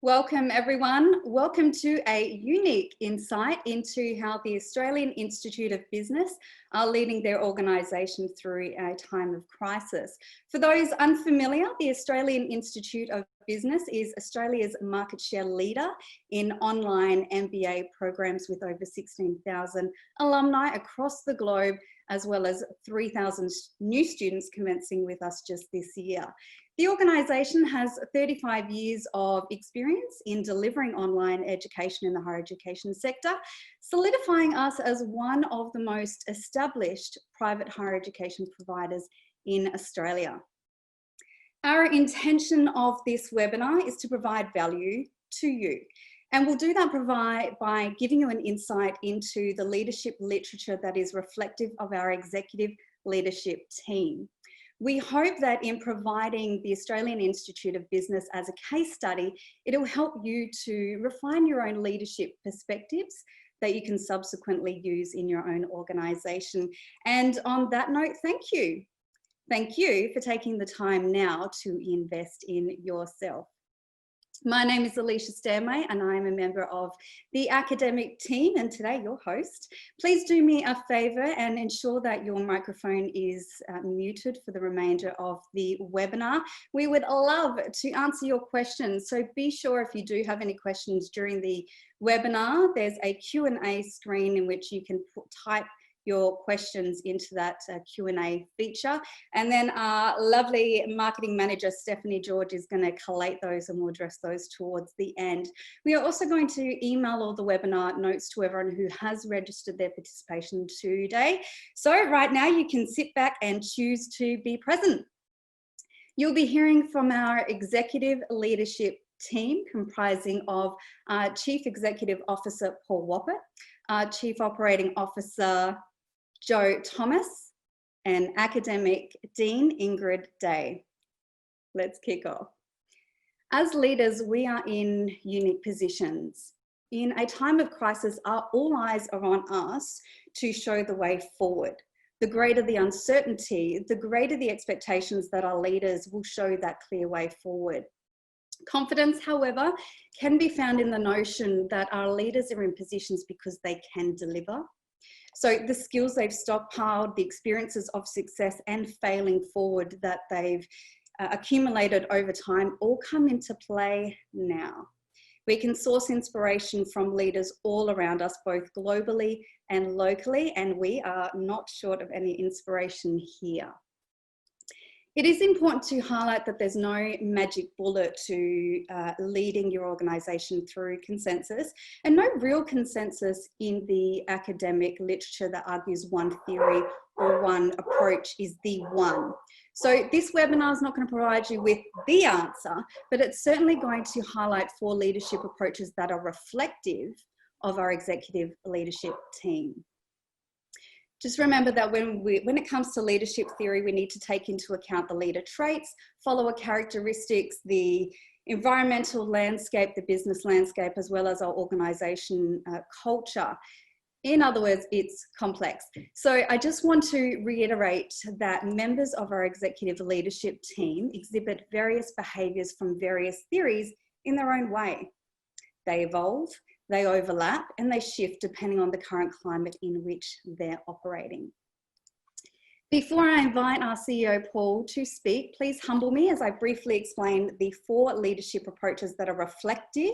Welcome everyone. Welcome to a unique insight into how the Australian Institute of Business are leading their organisation through a time of crisis. For those unfamiliar, the Australian Institute of Business is Australia's market share leader in online MBA programs with over 16,000 alumni across the globe, as well as 3,000 new students commencing with us just this year. The organisation has 35 years of experience in delivering online education in the higher education sector, solidifying us as one of the most established private higher education providers in Australia. Our intention of this webinar is to provide value to you. And we'll do that by giving you an insight into the leadership literature that is reflective of our executive leadership team. We hope that in providing the Australian Institute of Business as a case study, it'll help you to refine your own leadership perspectives that you can subsequently use in your own organisation. And on that note, thank you. Thank you for taking the time now to invest in yourself. My name is Alicia Stanway and I am a member of the academic team and today your host. Please do me a favour and ensure that your microphone is muted for the remainder of the webinar. We would love to answer your questions, so be sure if you do have any questions during the webinar, there's a Q&A screen in which you can type your questions into that Q&A feature. And then our lovely marketing manager, Stephanie George, is going to collate those and we'll address those towards the end. We are also going to email all the webinar notes to everyone who has registered their participation today. So right now you can sit back and choose to be present. You'll be hearing from our executive leadership team comprising of Chief Executive Officer Paul Wappett, Chief Operating Officer Joe Thomas, and Academic Dean Ingrid Day. Let's kick off. As leaders, we are in unique positions. In a time of crisis, all eyes are on us to show the way forward. The greater the uncertainty, the greater the expectations that our leaders will show that clear way forward. Confidence, however, can be found in the notion that our leaders are in positions because they can deliver. So the skills they've stockpiled, the experiences of success and failing forward that they've accumulated over time all come into play now. We can source inspiration from leaders all around us, both globally and locally, and we are not short of any inspiration here. It is important to highlight that there's no magic bullet to leading your organisation through consensus, and no real consensus in the academic literature that argues one theory or one approach is the one. So this webinar is not going to provide you with the answer, but it's certainly going to highlight 4 leadership approaches that are reflective of our executive leadership team. Just remember that when it comes to leadership theory, we need to take into account the leader traits, follower characteristics, the environmental landscape, the business landscape, as well as our organisation culture. In other words, it's complex. So I just want to reiterate that members of our executive leadership team exhibit various behaviours from various theories in their own way. They evolve, they overlap and they shift depending on the current climate in which they're operating. Before I invite our CEO Paul to speak, please humble me as I briefly explain the 4 leadership approaches that are reflective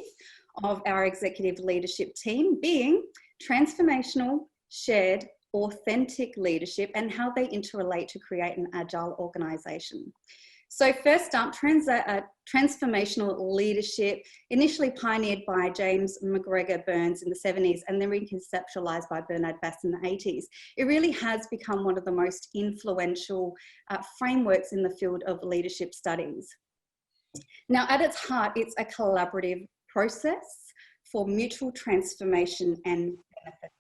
of our executive leadership team, being transformational, shared, authentic leadership, and how they interrelate to create an agile organisation. So first up, transformational leadership, initially pioneered by James McGregor Burns in the 70s and then reconceptualized by Bernard Bass in the 80s. It really has become one of the most influential frameworks in the field of leadership studies. Now, at its heart, it's a collaborative process for mutual transformation and benefit.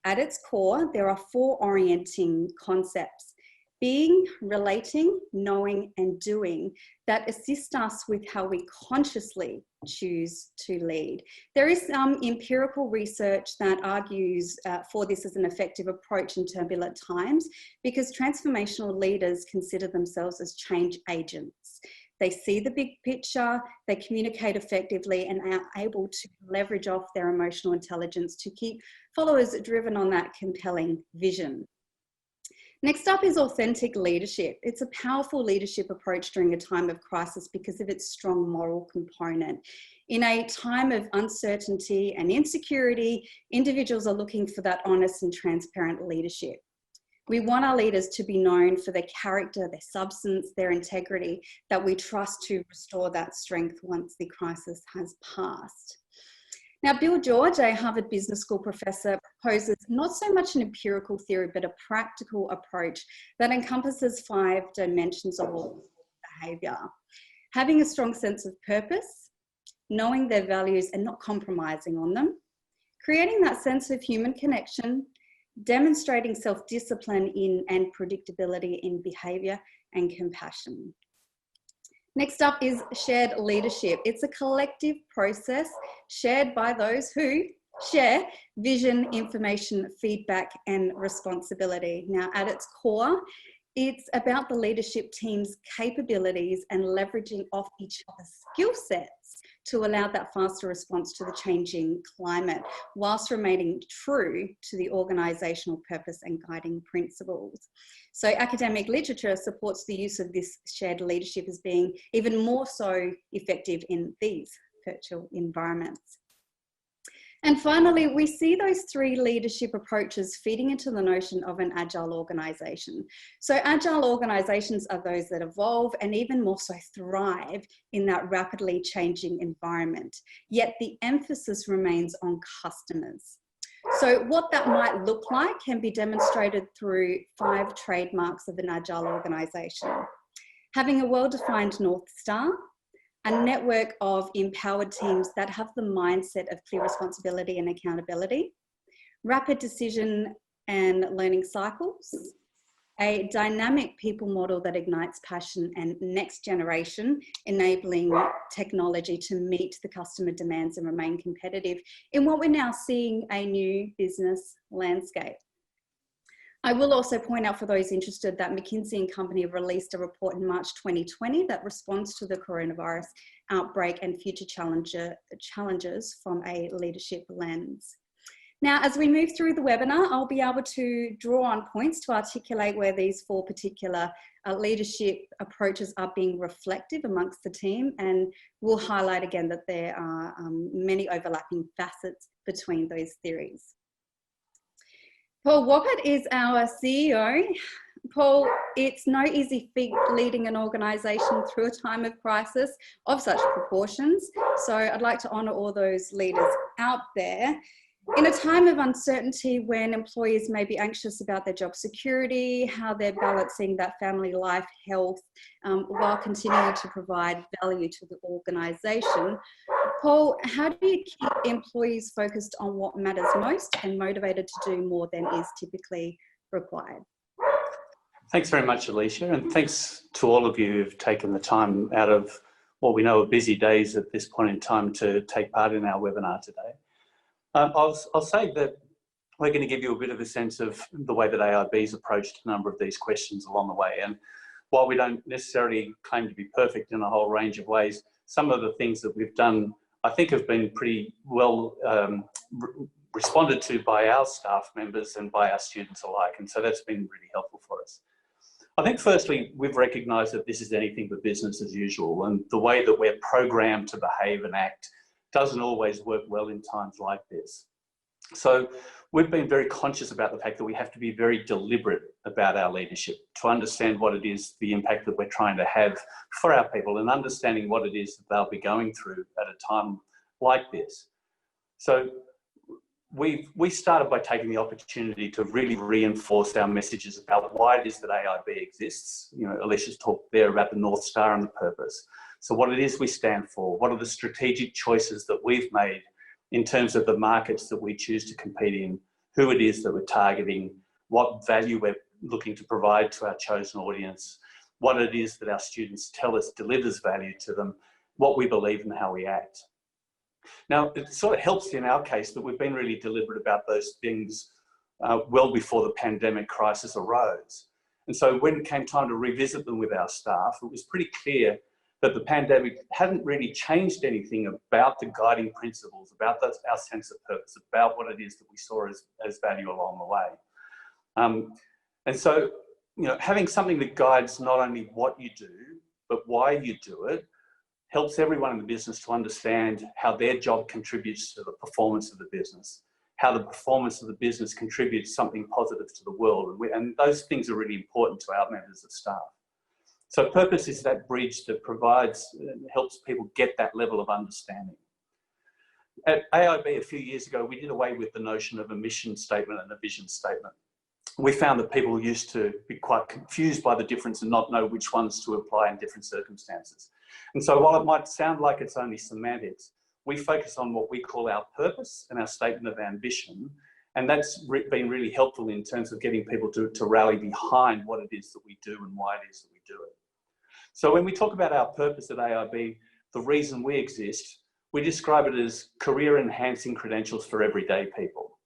At its core, there are 4 orienting concepts: being, relating, knowing, and doing that assist us with how we consciously choose to lead. There is some empirical research that argues for this as an effective approach in turbulent times because transformational leaders consider themselves as change agents. They see the big picture, they communicate effectively, and are able to leverage off their emotional intelligence to keep followers driven on that compelling vision. Next up is authentic leadership. It's a powerful leadership approach during a time of crisis because of its strong moral component. In a time of uncertainty and insecurity, individuals are looking for that honest and transparent leadership. We want our leaders to be known for their character, their substance, their integrity, that we trust to restore that strength once the crisis has passed. Now, Bill George, a Harvard Business School professor, proposes not so much an empirical theory, but a practical approach that encompasses 5 dimensions of behaviour. Having a strong sense of purpose, knowing their values and not compromising on them, creating that sense of human connection, demonstrating self-discipline in and predictability in behaviour, and compassion. Next up is shared leadership. It's a collective process shared by those who share vision, information, feedback, and responsibility. Now, at its core, it's about the leadership team's capabilities and leveraging off each other's skill sets to allow that faster response to the changing climate, whilst remaining true to the organisational purpose and guiding principles. So academic literature supports the use of this shared leadership as being even more so effective in these virtual environments. And finally, we see those 3 leadership approaches feeding into the notion of an agile organisation. So agile organisations are those that evolve and even more so thrive in that rapidly changing environment, yet the emphasis remains on customers. So what that might look like can be demonstrated through 5 trademarks of an agile organisation. Having a well-defined North Star, a network of empowered teams that have the mindset of clear responsibility and accountability, rapid decision and learning cycles, a dynamic people model that ignites passion, and next generation enabling technology to meet the customer demands and remain competitive in what we're now seeing a new business landscape. I will also point out for those interested that McKinsey & Company released a report in March 2020 that responds to the coronavirus outbreak and future challenges from a leadership lens. Now, as we move through the webinar, I'll be able to draw on points to articulate where these 4 particular leadership approaches are being reflective amongst the team, and we'll highlight again that there are many overlapping facets between those theories. Paul Wappett is our CEO. Paul, it's no easy feat leading an organisation through a time of crisis of such proportions. So I'd like to honour all those leaders out there. In a time of uncertainty when employees may be anxious about their job security, how they're balancing that family life, health, while continuing to provide value to the organisation, Paul, how do you keep employees focused on what matters most and motivated to do more than is typically required? Thanks very much, Alicia, and thanks to all of you who've taken the time out of what we know are busy days at this point in time to take part in our webinar today. I'll say that we're going to give you a bit of a sense of the way that AIB's approached a number of these questions along the way. And while we don't necessarily claim to be perfect in a whole range of ways, some of the things that we've done, I think, have been pretty well responded to by our staff members and by our students alike. And so that's been really helpful for us. I think firstly, we've recognised that this is anything but business as usual, and the way that we're programmed to behave and act doesn't always work well in times like this. So we've been very conscious about the fact that we have to be very deliberate about our leadership to understand what it is, the impact that we're trying to have for our people, and understanding what it is that they'll be going through at a time like this. So we started by taking the opportunity to really reinforce our messages about why it is that AIB exists. You know, Alicia's talked there about the North Star and the purpose. So what it is we stand for, what are the strategic choices that we've made in terms of the markets that we choose to compete in, who it is that we're targeting, what value we're looking to provide to our chosen audience, what it is that our students tell us delivers value to them, what we believe and how we act. Now, it sort of helps in our case that we've been really deliberate about those things well before the pandemic crisis arose. And so when it came time to revisit them with our staff, it was pretty clear that the pandemic hadn't really changed anything about the guiding principles, about our sense of purpose, about what it is that we saw as value along the way. And so, having something that guides not only what you do, but why you do it, helps everyone in the business to understand how their job contributes to the performance of the business, how the performance of the business contributes something positive to the world. And those things are really important to our members of staff. So purpose is that bridge that helps people get that level of understanding. At AIB a few years ago, we did away with the notion of a mission statement and a vision statement. We found that people used to be quite confused by the difference and not know which ones to apply in different circumstances. And so while it might sound like it's only semantics, we focus on what we call our purpose and our statement of ambition. And that's been really helpful in terms of getting people to rally behind what it is that we do and why it is that we do it. So when we talk about our purpose at AIB, the reason we exist, we describe it as career-enhancing credentials for everyday people.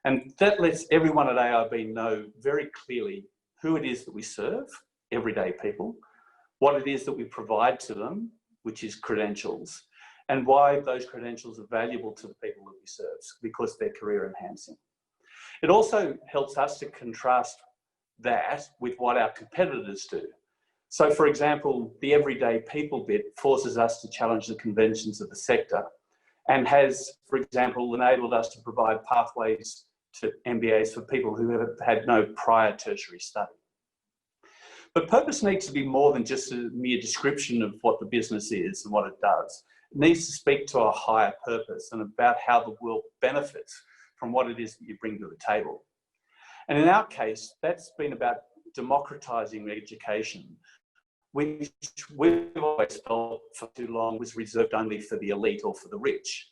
And that lets everyone at AIB know very clearly who it is that we serve, everyday people, what it is that we provide to them, which is credentials, and why those credentials are valuable to the people that we serve, because they're career-enhancing. It also helps us to contrast that with what our competitors do. So, for example, the everyday people bit forces us to challenge the conventions of the sector and has, for example, enabled us to provide pathways to MBAs for people who have had no prior tertiary study. But purpose needs to be more than just a mere description of what the business is and what it does. It needs to speak to a higher purpose and about how the world benefits from what it is that you bring to the table. And in our case, that's been about democratising education, which we've always felt for too long was reserved only for the elite or for the rich.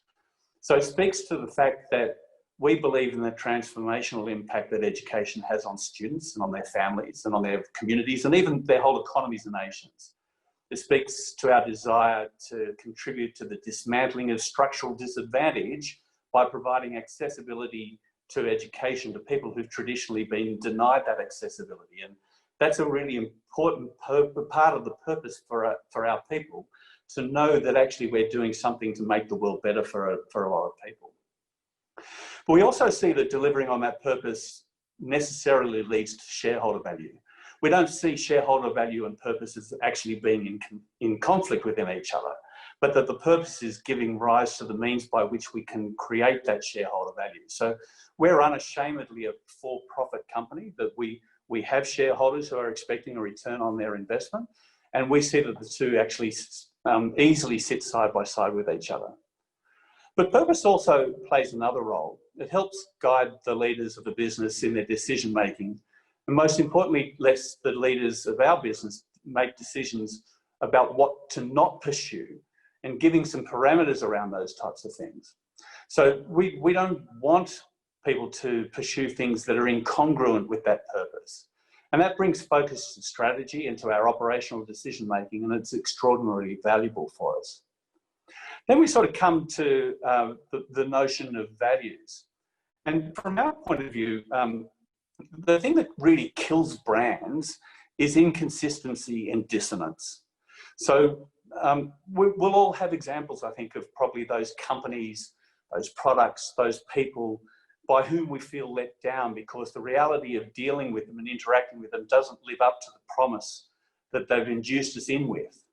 So it speaks to the fact that we believe in the transformational impact that education has on students and on their families and on their communities and even their whole economies and nations. It speaks to our desire to contribute to the dismantling of structural disadvantage by providing accessibility to education to people who've traditionally been denied that accessibility. And that's a really important part of the purpose for our people, to know that actually we're doing something to make the world better for a lot of people. But we also see that delivering on that purpose necessarily leads to shareholder value. We don't see shareholder value and purpose as actually being in conflict within each other, but that the purpose is giving rise to the means by which we can create that shareholder value. So we're unashamedly a for-profit company, that we have shareholders who are expecting a return on their investment, and we see that the two actually easily sit side by side with each other. But purpose also plays another role. It helps guide the leaders of the business in their decision making, and most importantly, lets the leaders of our business make decisions about what to not pursue and giving some parameters around those types of things. So we don't want people to pursue things that are incongruent with that purpose. And that brings focus to strategy and to our operational decision making, and it's extraordinarily valuable for us. Then we sort of come to the notion of values. And from our point of view, the thing that really kills brands is inconsistency and dissonance. So we'll all have examples, I think, of probably those companies, those products, those people by whom we feel let down because the reality of dealing with them and interacting with them doesn't live up to the promise that they've induced us in with.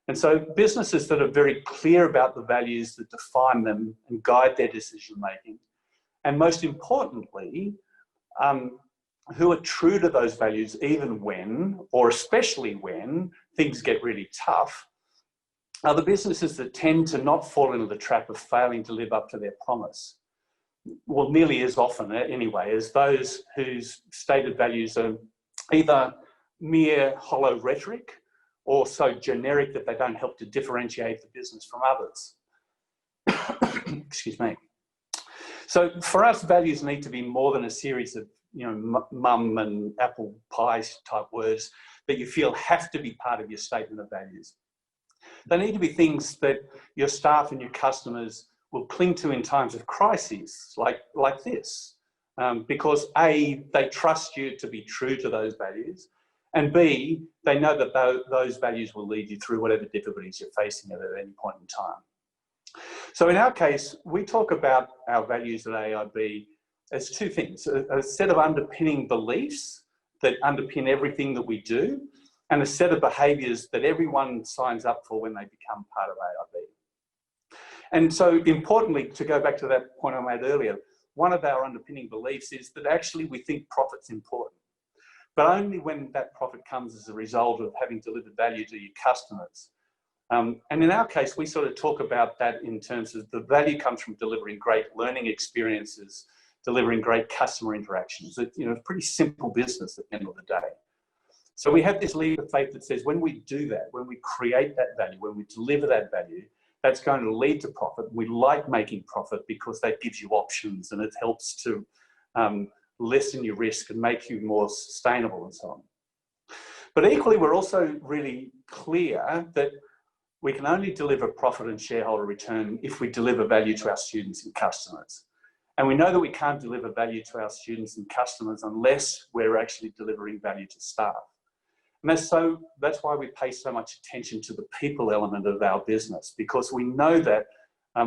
And so businesses that are very clear about the values that define them and guide their decision making, and most importantly, who are true to those values even when, or especially when, things get really tough, are the businesses that tend to not fall into the trap of failing to live up to their promise. Well, nearly as often anyway, as those whose stated values are either mere hollow rhetoric or so generic that they don't help to differentiate the business from others. Excuse me. So for us, values need to be more than a series of, mum and apple pie type words that you feel have to be part of your statement of values. They need to be things that your staff and your customers will cling to in times of crises like this, because A, they trust you to be true to those values, And B, they know that those values will lead you through whatever difficulties you're facing at any point in time. So in our case, we talk about our values at AIB as two things: a set of underpinning beliefs that underpin everything that we do, and a set of behaviours that everyone signs up for when they become part of AIB. And so importantly, to go back to that point I made earlier, one of our underpinning beliefs is that actually we think profit's important, but only when that profit comes as a result of having delivered value to your customers. And in our case, we sort of talk about that in terms of the value comes from delivering great learning experiences, delivering great customer interactions. It's, you know, pretty simple business at the end of the day. So we have this leap of faith that says when we do that, when we create that value, when we deliver that value, that's going to lead to profit. We like making profit because that gives you options and it helps to lessen your risk and make you more sustainable and so on. But equally, we're also really clear that we can only deliver profit and shareholder return if we deliver value to our students and customers. And we know that we can't deliver value to our students and customers unless we're actually delivering value to staff. And that's why we pay so much attention to the people element of our business, because we know that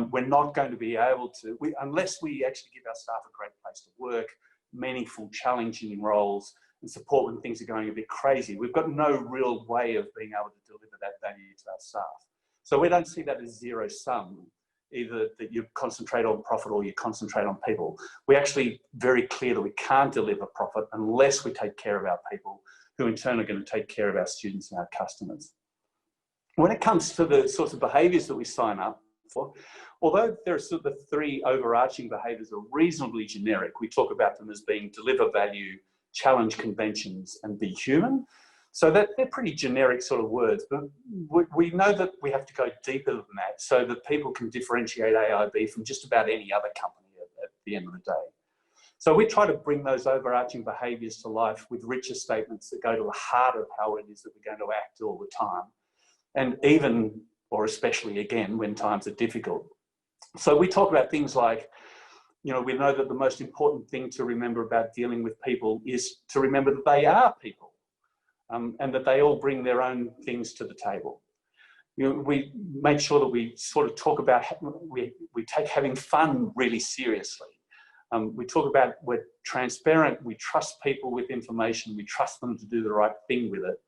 we're not going to be able to, unless we actually give our staff a great place to work, meaningful, challenging roles, and support when things are going a bit crazy. We've got no real way of being able to deliver that value to our staff. So we don't see that as zero sum, either that you concentrate on profit or you concentrate on people. We're actually very clear that we can't deliver profit unless we take care of our people, who in turn are going to take care of our students and our customers. When it comes to the sorts of behaviours that we sign up for, although there are sort of the three overarching behaviours are reasonably generic, we talk about them as being deliver value, challenge conventions, and be human. So that they're pretty generic sort of words, but we know that we have to go deeper than that so that people can differentiate AIB from just about any other company at the end of the day. So we try to bring those overarching behaviours to life with richer statements that go to the heart of how it is that we're going to act all the time. And even, or especially again, when times are difficult. So we talk about things like, you know, we know that the most important thing to remember about dealing with people is to remember that they are people, and that they all bring their own things to the table. You know, we make sure that we sort of talk about, we take having fun really seriously. We talk about we're transparent, we trust people with information, we trust them to do the right thing with it.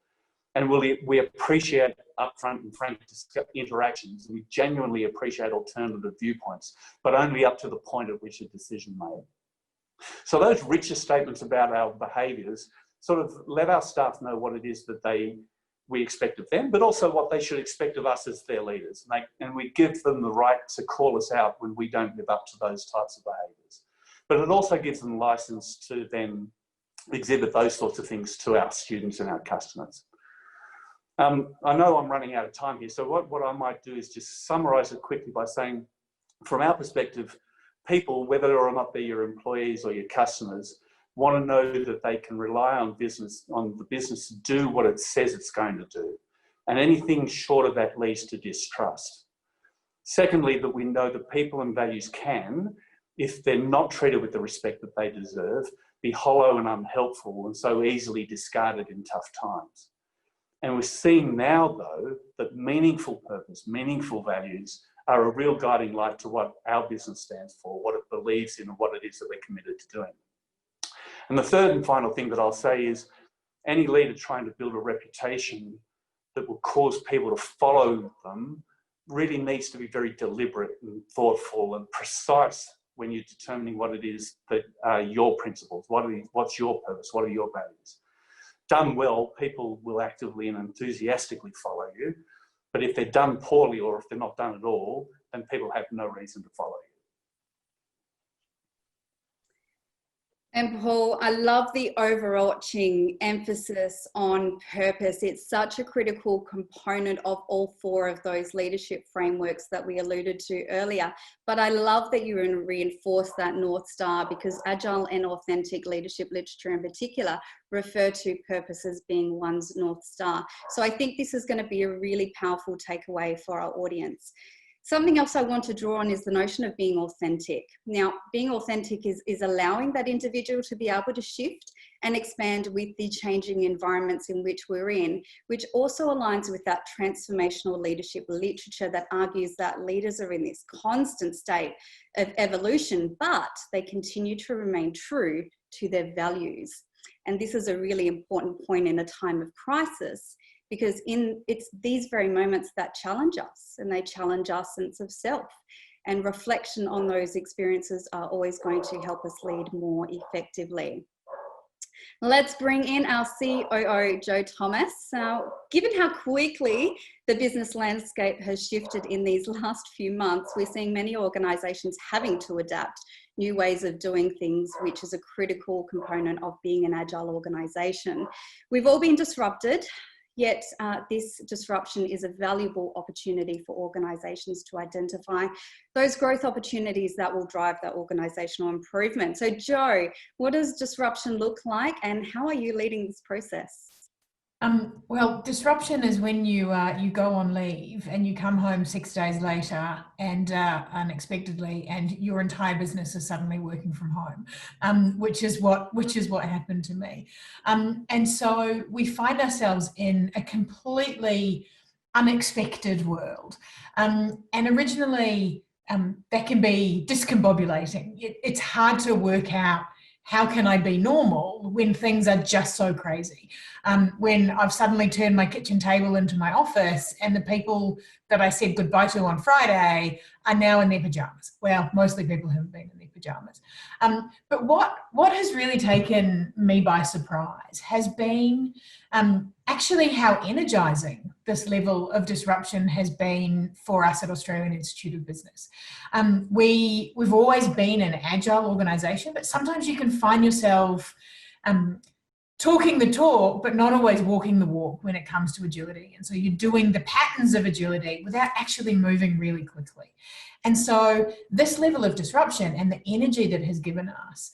And we appreciate upfront and frank interactions. We genuinely appreciate alternative viewpoints, but only up to the point at which a decision made. So those richer statements about our behaviours sort of let our staff know what it is that we expect of them, but also what they should expect of us as their leaders. And we give them the right to call us out when we don't live up to those types of behaviours. But it also gives them license to then exhibit those sorts of things to our students and our customers. I know I'm running out of time here, so what I might do is just summarise it quickly by saying, from our perspective, people, whether or not they're your employees or your customers, want to know that they can rely on the business to do what it says it's going to do. And anything short of that leads to distrust. Secondly, that we know that people and values can, if they're not treated with the respect that they deserve, be hollow and unhelpful and so easily discarded in tough times. And we're seeing now, though, that meaningful purpose, meaningful values are a real guiding light to what our business stands for, what it believes in, and what it is that we're committed to doing. And the third and final thing that I'll say is any leader trying to build a reputation that will cause people to follow them really needs to be very deliberate and thoughtful and precise when you're determining what it is that are your principles, what's your purpose, what are your values. Done well, people will actively and enthusiastically follow you. But if they're done poorly or if they're not done at all, then people have no reason to follow you. And Paul, I love the overarching emphasis on purpose. It's such a critical component of all four of those leadership frameworks that we alluded to earlier. But I love that you reinforce that North Star, because agile and authentic leadership literature in particular refer to purpose as being one's North Star. So I think this is going to be a really powerful takeaway for our audience. Something else I want to draw on is the notion of being authentic. Now, being authentic is allowing that individual to be able to shift and expand with the changing environments in which we're in, which also aligns with that transformational leadership literature that argues that leaders are in this constant state of evolution, but they continue to remain true to their values. And this is a really important point in a time of crisis, because it's these very moments that challenge us, and they challenge our sense of self. And reflection on those experiences are always going to help us lead more effectively. Let's bring in our COO, Joe Thomas. Given how quickly the business landscape has shifted in these last few months, we're seeing many organisations having to adapt new ways of doing things, which is a critical component of being an agile organisation. We've all been disrupted. Yet this disruption is a valuable opportunity for organisations to identify those growth opportunities that will drive that organisational improvement. So Joe, what does disruption look like, and how are you leading this process? Well, disruption is when you go on leave and you come home 6 days later and unexpectedly, and your entire business is suddenly working from home, which is what happened to me. And so we find ourselves in a completely unexpected world. And originally, that can be discombobulating. It's hard to work out, how can I be normal when things are just so crazy? When I've suddenly turned my kitchen table into my office, and the people that I said goodbye to on Friday are now in their pajamas. Well, mostly people haven't been in their pajamas. But what has really taken me by surprise has been actually how energizing this level of disruption has been for us at Australian Institute of Business. We've always been an agile organisation, but sometimes you can find yourself talking the talk, but not always walking the walk when it comes to agility. And so you're doing the patterns of agility without actually moving really quickly. And so this level of disruption and the energy that has given us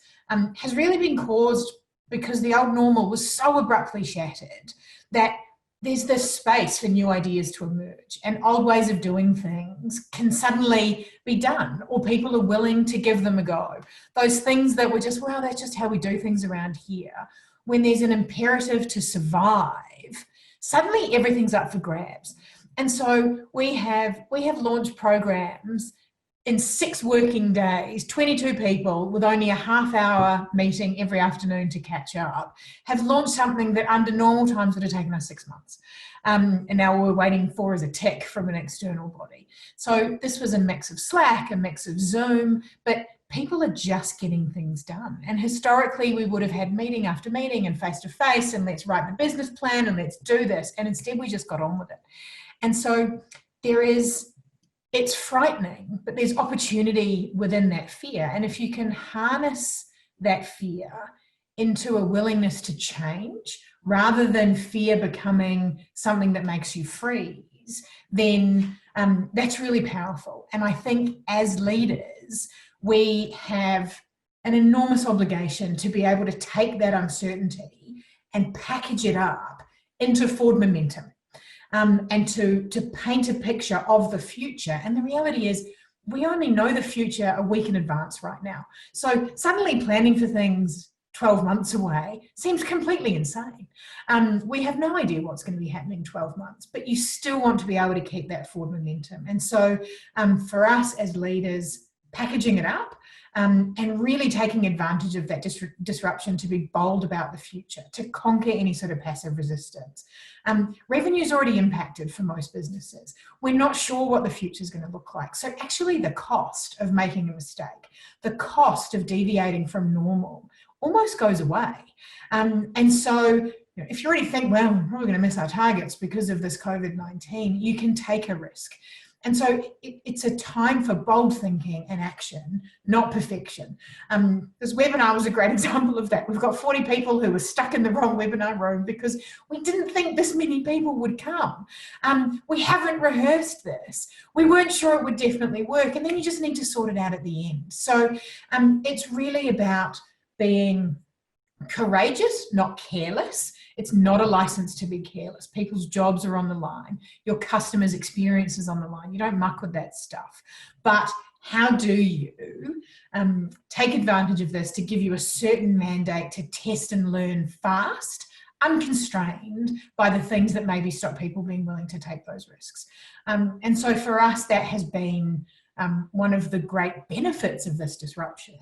has really been caused because the old normal was so abruptly shattered that there's this space for new ideas to emerge, and old ways of doing things can suddenly be done, or people are willing to give them a go. Those things that were just, well, that's just how we do things around here. When there's an imperative to survive, suddenly everything's up for grabs. And so we have launched programs in 6 working days, 22 people with only a half-hour meeting every afternoon to catch up, have launched something that under normal times would have taken us 6 months. And now we're waiting for as a tick from an external body. So this was a mix of Slack, a mix of Zoom, but people are just getting things done. And historically, we would have had meeting after meeting and face-to-face, and let's write the business plan and let's do this. And instead, we just got on with it. And so it's frightening, but there's opportunity within that fear. And if you can harness that fear into a willingness to change, rather than fear becoming something that makes you freeze, then that's really powerful. And I think as leaders, we have an enormous obligation to be able to take that uncertainty and package it up into forward momentum. And to paint a picture of the future. And the reality is, we only know the future a week in advance right now. So suddenly planning for things 12 months away seems completely insane. We have no idea what's going to be happening 12 months, but you still want to be able to keep that forward momentum. And so for us as leaders, packaging it up and really taking advantage of that disruption to be bold about the future, to conquer any sort of passive resistance. Revenue is already impacted for most businesses. We're not sure what the future is going to look like. So actually the cost of making a mistake, the cost of deviating from normal almost goes away. And so if you already think, well, we're probably going to miss our targets because of this COVID-19, you can take a risk. And so it's a time for bold thinking and action, not perfection. This webinar was a great example of that. We've got 40 people who were stuck in the wrong webinar room because we didn't think this many people would come. We haven't rehearsed this. We weren't sure it would definitely work. And then you just need to sort it out at the end. So it's really about being courageous, not careless. It's not a license to be careless. People's jobs are on the line. Your customers' experience is on the line. You don't muck with that stuff. But how do you take advantage of this to give you a certain mandate to test and learn fast, unconstrained by the things that maybe stop people being willing to take those risks? And so for us, that has been one of the great benefits of this disruption,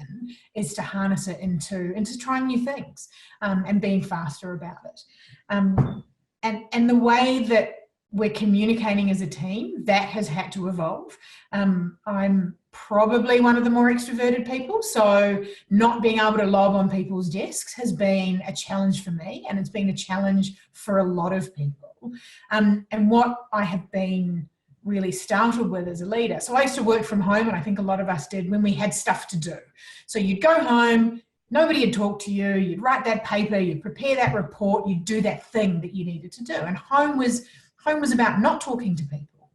is to harness it into trying new things and being faster about it. And the way that we're communicating as a team, that has had to evolve. I'm probably one of the more extroverted people, so not being able to lob on people's desks has been a challenge for me, and it's been a challenge for a lot of people. And what I have been really startled with as a leader. So I used to work from home, and I think a lot of us did, when we had stuff to do. So you'd go home, nobody had talked to you, you'd write that paper, you'd prepare that report, you'd do that thing that you needed to do. And home was about not talking to people.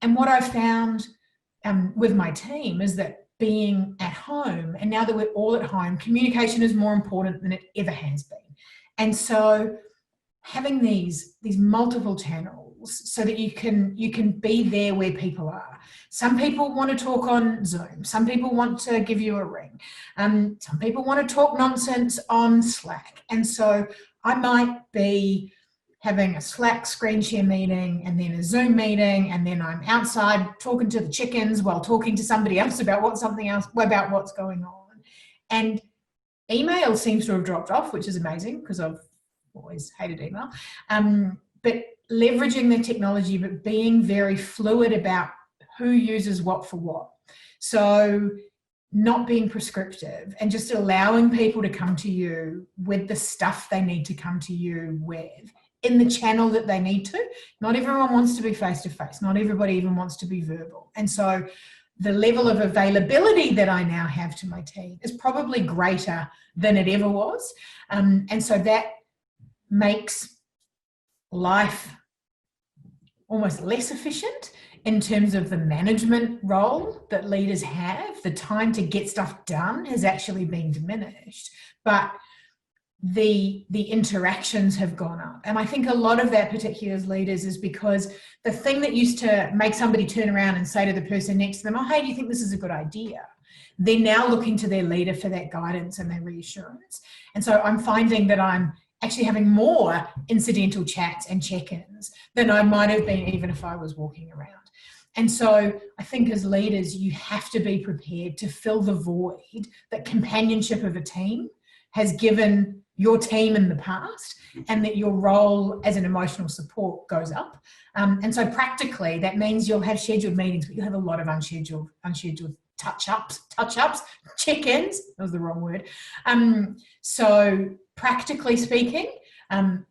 And what I've found with my team is that being at home, and now that we're all at home, communication is more important than it ever has been. And so having these multiple channels so that you can be there where people are. Some people want to talk on Zoom. Some people want to give you a ring. Some people want to talk nonsense on Slack. And so I might be having a Slack screen share meeting and then a Zoom meeting, and then I'm outside talking to the chickens while talking to somebody else about what's going on. And email seems to have dropped off, which is amazing because I've always hated email. But leveraging the technology, but being very fluid about who uses what for what. So not being prescriptive and just allowing people to come to you with the stuff they need to come to you with in the channel that they need to. Not everyone wants to be face-to-face. Not everybody even wants to be verbal. And so the level of availability that I now have to my team is probably greater than it ever was. And so that makes life almost less efficient in terms of the management role that leaders have. The time to get stuff done has actually been diminished, but the interactions have gone up. And I think a lot of that, particularly as leaders, is because the thing that used to make somebody turn around and say to the person next to them, oh, hey, do you think this is a good idea? They're now looking to their leader for that guidance and their reassurance. And so I'm finding that I'm actually having more incidental chats and check-ins than I might have been even if I was walking around. And so I think as leaders, you have to be prepared to fill the void that companionship of a team has given your team in the past, and that your role as an emotional support goes up. And so practically that means you'll have scheduled meetings, but you'll have a lot of unscheduled touch-ups, check-ins, that was the wrong word. So practically speaking,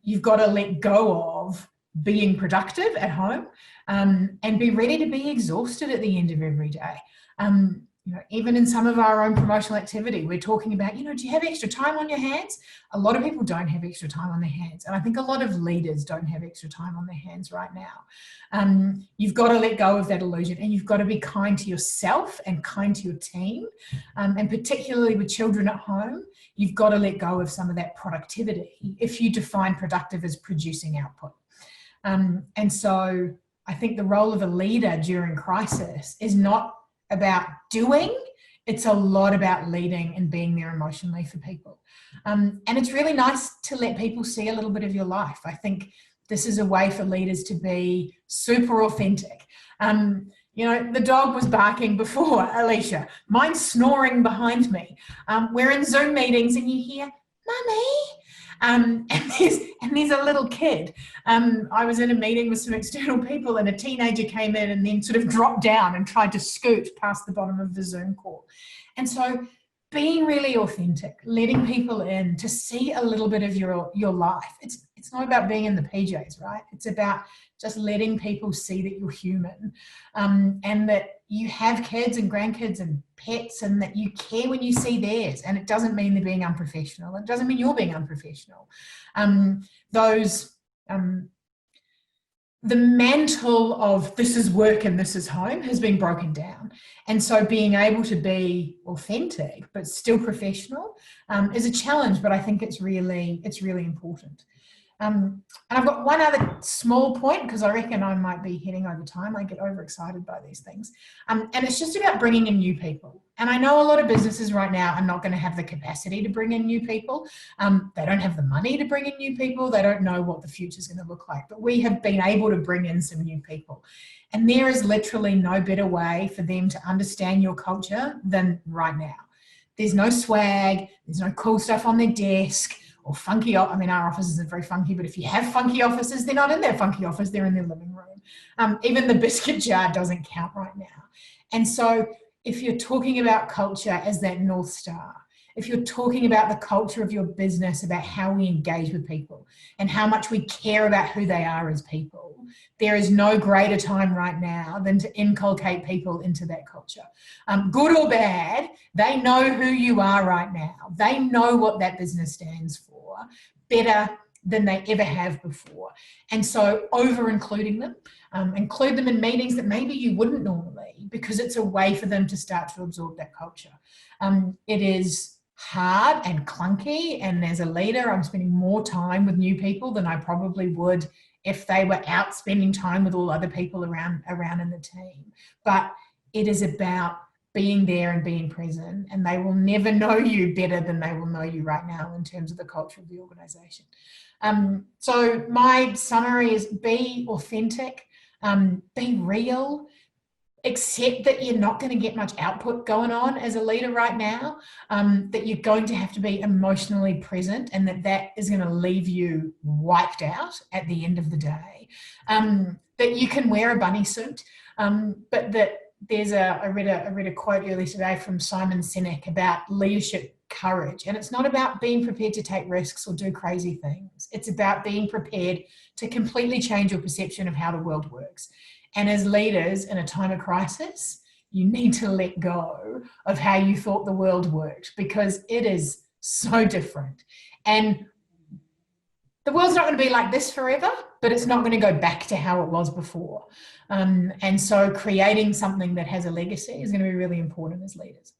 you've got to let go of being productive at home and be ready to be exhausted at the end of every day. Even in some of our own promotional activity, we're talking about, do you have extra time on your hands? A lot of people don't have extra time on their hands. And I think a lot of leaders don't have extra time on their hands right now. You've got to let go of that illusion, and you've got to be kind to yourself and kind to your team. And particularly with children at home, you've got to let go of some of that productivity if you define productive as producing output. And so I think the role of a leader during crisis is not about doing, it's a lot about leading and being there emotionally for people. And it's really nice to let people see a little bit of your life. I think this is a way for leaders to be super authentic. The dog was barking before, Alicia. Mine's snoring behind me. We're in Zoom meetings and you hear, Mummy. And there's a little kid. I was in a meeting with some external people, and a teenager came in and then sort of dropped down and tried to scoot past the bottom of the Zoom call. And so being really authentic, letting people in to see a little bit of your life. It's not about being in the PJs, right? It's about just letting people see that you're human, and that you have kids and grandkids and pets, and that you care when you see theirs. And it doesn't mean they're being unprofessional. It doesn't mean you're being unprofessional. The mantle of this is work and this is home has been broken down. And so being able to be authentic but still professional is a challenge, but I think it's really important. And I've got one other small point, because I reckon I might be heading over time. I get overexcited by these things. And it's just about bringing in new people. And I know a lot of businesses right now are not going to have the capacity to bring in new people. They don't have the money to bring in new people. They don't know what the future is going to look like. But we have been able to bring in some new people. And there is literally no better way for them to understand your culture than right now. There's no swag. There's no cool stuff on their desk. Or funky, I mean, our office isn't very funky, but if you have funky offices, they're not in their funky office, they're in their living room. Even the biscuit jar doesn't count right now. And so if you're talking about culture as that North Star, if you're talking about the culture of your business, about how we engage with people and how much we care about who they are as people, there is no greater time right now than to inculcate people into that culture. Good or bad, they know who you are right now. They know what that business stands for better than they ever have before. And so over-including them, include them in meetings that maybe you wouldn't normally, because it's a way for them to start to absorb that culture. It is hard and clunky, and as a leader, I'm spending more time with new people than I probably would if they were out spending time with all other people around in the team. But it is about being there and being present, and they will never know you better than they will know you right now in terms of the culture of the organisation. So my summary is be authentic, be real, accept that you're not going to get much output going on as a leader right now, that you're going to have to be emotionally present, and that is going to leave you wiped out at the end of the day. That you can wear a bunny suit, but that there's I read a quote earlier today from Simon Sinek about leadership courage, and it's not about being prepared to take risks or do crazy things. It's about being prepared to completely change your perception of how the world works. And as leaders in a time of crisis, you need to let go of how you thought the world worked, because it is so different. And the world's not going to be like this forever, but it's not going to go back to how it was before. And so creating something that has a legacy is going to be really important as leaders.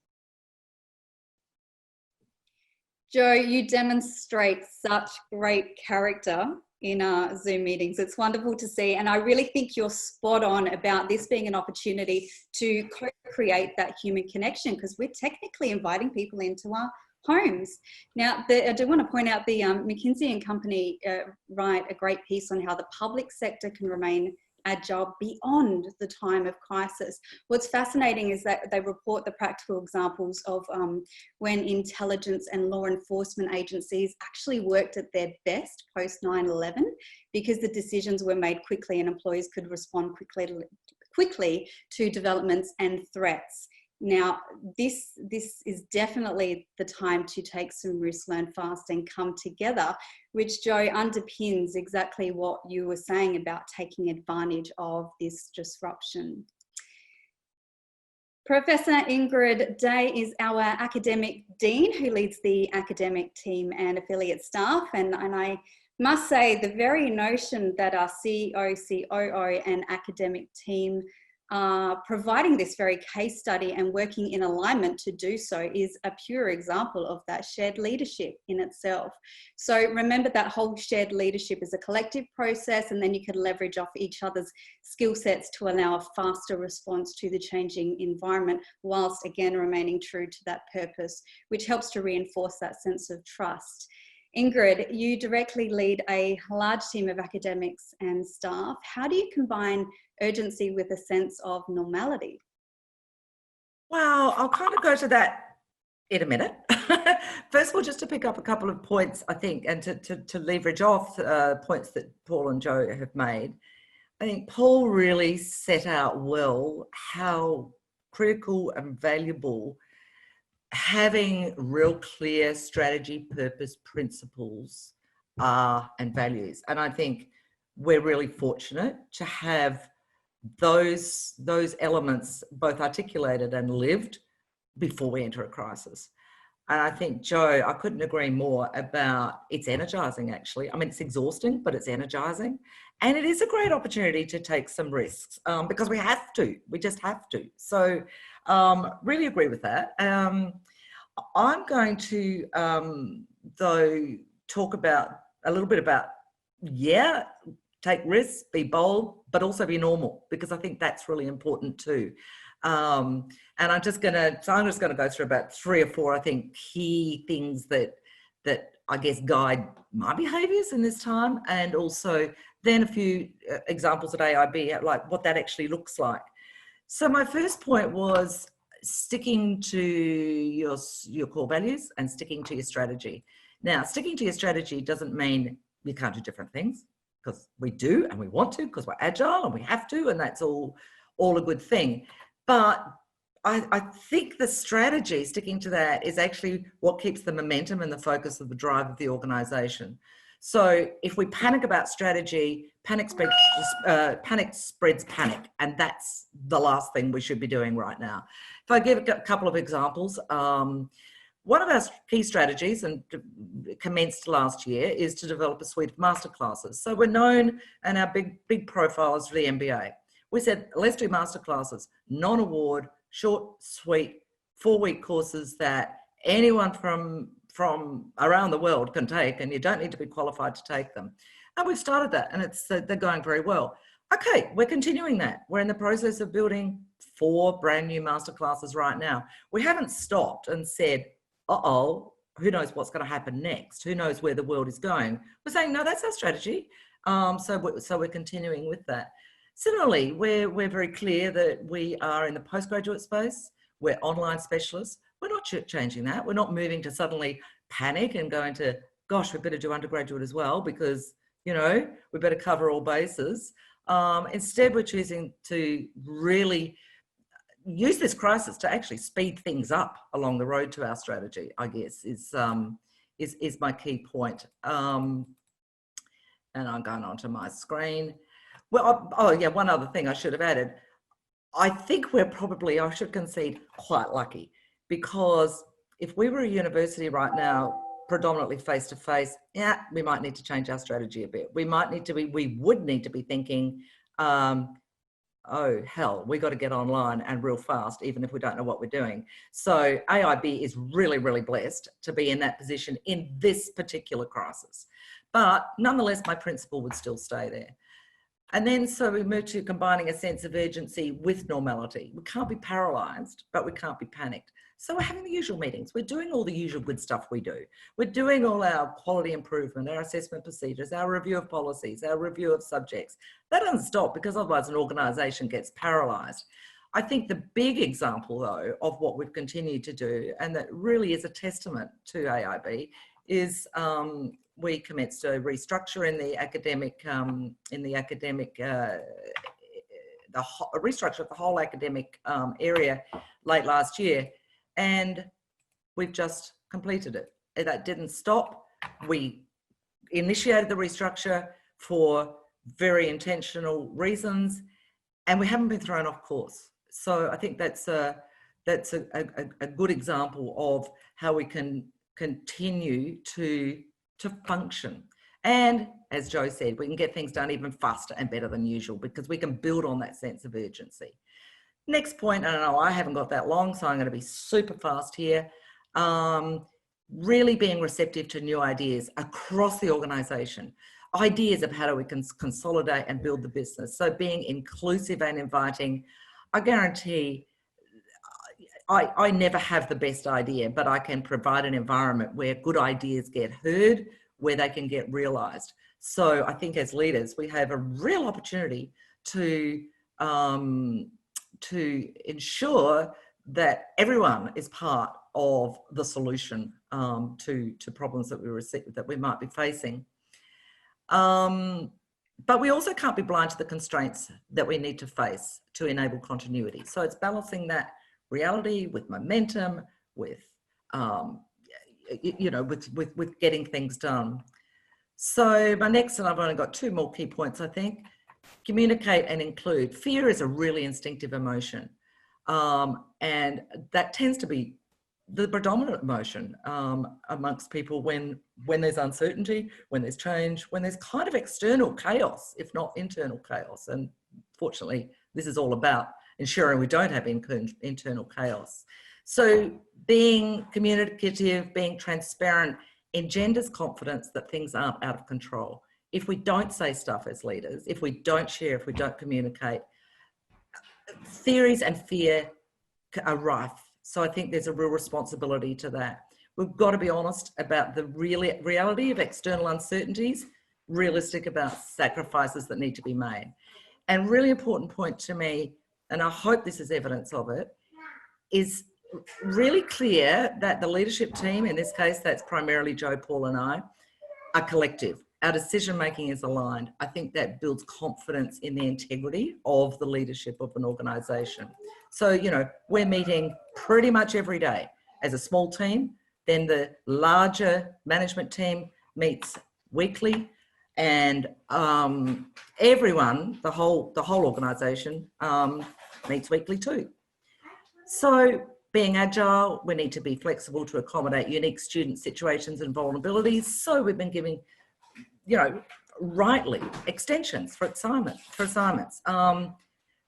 Jo, you demonstrate such great character in our Zoom meetings. It's wonderful to see. And I really think you're spot on about this being an opportunity to co-create that human connection, because we're technically inviting people into our homes. Now, I do want to point out the McKinsey & Company write a great piece on how the public sector can remain agile beyond the time of crisis. What's fascinating is that they report the practical examples of when intelligence and law enforcement agencies actually worked at their best post 9/11, because the decisions were made quickly and employees could respond quickly to developments and threats. Now, this is definitely the time to take some risks, learn fast and come together, which, Jo, underpins exactly what you were saying about taking advantage of this disruption. Professor Ingrid Day is our academic dean who leads the academic team and affiliate staff. And I must say, the very notion that our CEO, COO and academic team providing this very case study and working in alignment to do so is a pure example of that shared leadership in itself. So remember that whole shared leadership is a collective process, and then you can leverage off each other's skill sets to allow a faster response to the changing environment, whilst again remaining true to that purpose, which helps to reinforce that sense of trust. Ingrid, you directly lead a large team of academics and staff. How do you combine urgency with a sense of normality? Well, I'll kind of go to that in a minute. First of all, just to pick up a couple of points, I think, and to leverage off points that Paul and Jo have made. I think Paul really set out well how critical and valuable having real clear strategy, purpose, principles and values. And I think we're really fortunate to have those elements both articulated and lived before we enter a crisis. And I think, Jo, I couldn't agree more about it's energizing, actually. I mean, it's exhausting, but it's energizing. And it is a great opportunity to take some risks because we have to. We just have to. So really agree with that. I'm going to, though, talk about a little bit about yeah, take risks, be bold, but also be normal, because I think that's really important too. And I'm just gonna go through about 3 or 4, I think, key things that I guess guide my behaviours in this time, and also then a few examples at AIB, like what that actually looks like. So my first point was sticking to your core values and sticking to your strategy. Now, sticking to your strategy doesn't mean you can't do different things, because we do and we want to, because we're agile and we have to, and that's all a good thing. But I think the strategy, sticking to that, is actually what keeps the momentum and the focus of the drive of the organisation. So if we panic about strategy, panic spreads panic, and that's the last thing we should be doing right now. If I give a couple of examples, one of our key strategies, and commenced last year, is to develop a suite of masterclasses. So we're known, and our big profile is for the MBA. We said, let's do masterclasses, non-award, short, sweet, 4-week courses that anyone from around the world can take, and you don't need to be qualified to take them. And we've started that, and they're going very well. Okay, we're continuing that. We're in the process of building 4 brand new masterclasses right now. We haven't stopped and said, uh-oh, who knows what's going to happen next? Who knows where the world is going? We're saying, no, that's our strategy. So we're continuing with that. Similarly, we're very clear that we are in the postgraduate space. We're online specialists. We're not changing that. We're not moving to suddenly panic and going to, gosh, we better do undergraduate as well, because, you know, we better cover all bases. Instead, we're choosing to really use this crisis to actually speed things up along the road to our strategy, I guess, is my key point. And I'm going onto my screen. Well, oh yeah, one other thing I should have added. I think we're probably, I should concede, quite lucky, because if we were a university right now, predominantly face-to-face, yeah, we might need to change our strategy a bit. We would need to be thinking, oh hell, we got to get online and real fast, even if we don't know what we're doing. So AIB is really, really blessed to be in that position in this particular crisis. But nonetheless, my principle would still stay there. And then so we move to combining a sense of urgency with normality. We can't be paralysed, but we can't be panicked. So we're having the usual meetings. We're doing all the usual good stuff we do. We're doing all our quality improvement, our assessment procedures, our review of policies, our review of subjects. That doesn't stop, because otherwise an organisation gets paralysed. I think the big example, though, of what we've continued to do, and that really is a testament to AIB, is we commenced a restructure in the academic, a restructure of the whole academic area late last year, and we've just completed it. That didn't stop. We initiated the restructure for very intentional reasons, and we haven't been thrown off course. So I think that's a good example of how we can continue to function. And as Jo said, we can get things done even faster and better than usual, because we can build on that sense of urgency. Next point, I don't know, I haven't got that long, so I'm going to be super fast here. Really being receptive to new ideas across the organisation. Ideas of how do we consolidate and build the business. So being inclusive and inviting. I guarantee I never have the best idea, but I can provide an environment where good ideas get heard, where they can get realised. So I think as leaders, we have a real opportunity to ensure that everyone is part of the solution to problems that we might be facing. But we also can't be blind to the constraints that we need to face to enable continuity. So it's balancing that reality with momentum, with with getting things done. So my next, and I've only got 2 more key points, I think. Communicate and include. Fear is a really instinctive emotion, and that tends to be the predominant emotion amongst people when there's uncertainty, when there's change, when there's kind of external chaos, if not internal chaos. And fortunately, this is all about ensuring we don't have internal chaos. So being communicative, being transparent engenders confidence that things aren't out of control. if we don't say stuff as leaders, if we don't share, if we don't communicate, theories and fear are rife. So I think there's a real responsibility to that. We've got to be honest about the reality of external uncertainties, realistic about sacrifices that need to be made. And really important point to me, and I hope this is evidence of it, is really clear that the leadership team, in this case, that's primarily Joe, Paul and I, are collective. Our decision-making is aligned. I think that builds confidence in the integrity of the leadership of an organisation. So, you know, we're meeting pretty much every day as a small team. Then the larger management team meets weekly, and everyone, the whole organisation, meets weekly too. So, being agile, we need to be flexible to accommodate unique student situations and vulnerabilities. So we've been giving, you know, rightly extensions for assignments.